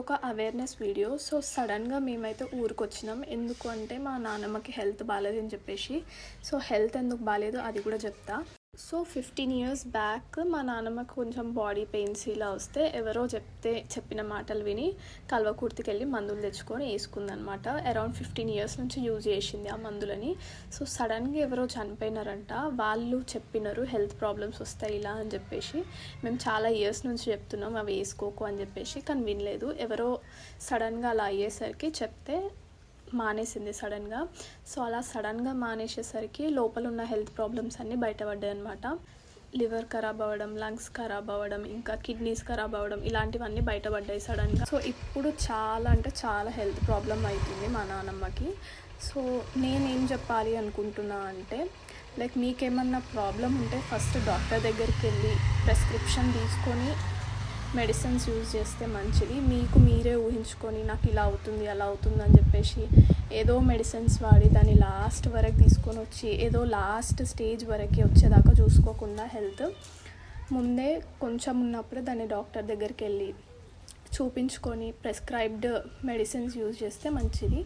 ఒక awareness video. So సడన్గా మేమైతే ఊరికొచ్చినాం. ఎందుకు అంటే మా నాన్నమ్మకి హెల్త్ బాగాలేదని చెప్పేసి. సో హెల్త్ ఎందుకు బాగాలేదు అది కూడా చెప్తా. సో 15 years బ్యాక్ మా నాన్నమ్మకి కొంచెం బాడీ పెయిన్స్ ఇలా వస్తే ఎవరో చెప్పిన మాటలు విని కల్వకుర్తికి వెళ్ళి మందులు తెచ్చుకొని వేసుకుందనమాట. అరౌండ్ 15 years నుంచి యూజ్ చేసింది ఆ మందులని. సో సడన్గా ఎవరో చనిపోయినారంట. వాళ్ళు చెప్పినారు హెల్త్ ప్రాబ్లమ్స్ వస్తాయి ఇలా అని చెప్పేసి. మేము చాలా ఇయర్స్ నుంచి చెప్తున్నాం అవి వేసుకోకు అని చెప్పేసి, కానీ వినలేదు. ఎవరో సడన్గా అలా అయ్యేసరికి చెప్తే మానేసింది సడన్గా. సో అలా సడన్గా మానేసేసరికి లోపల ఉన్న హెల్త్ ప్రాబ్లమ్స్ అన్నీ బయటపడ్డాయి అనమాట. లివర్ ఖరాబ్ అవ్వడం, లంగ్స్ ఖరాబ్ అవ్వడం, ఇంకా కిడ్నీస్ ఖరాబ్ అవ్వడం, ఇలాంటివన్నీ బయటపడ్డాయి సడన్గా. సో ఇప్పుడు చాలా అంటే చాలా హెల్త్ ప్రాబ్లం అవుతుంది మా నాన్నమ్మకి. సో నేనేం చెప్పాలి అనుకుంటున్నా అంటే, లైక్ మీకేమన్నా ప్రాబ్లం ఉంటే ఫస్ట్ డాక్టర్ దగ్గరికి వెళ్ళి ప్రిస్క్రిప్షన్ తీసుకొని మెడిసిన్స్ యూజ్ చేస్తే మంచిది. మీకు మీరే ఊహించుకొని నాకు ఇలా అవుతుంది అలా అవుతుంది అని చెప్పేసి ఏదో మెడిసిన్స్ వాడి దాన్ని లాస్ట్ వరకు తీసుకొని వచ్చి ఏదో లాస్ట్ స్టేజ్ వరకు వచ్చేదాకా చూసుకోకుండా హెల్త్ ముందే కొంచెం ఉన్నప్పుడు దాన్ని డాక్టర్ దగ్గరికి వెళ్ళి చూపించుకొని ప్రిస్క్రైబ్డ్ మెడిసిన్స్ యూజ్ చేస్తే మంచిది.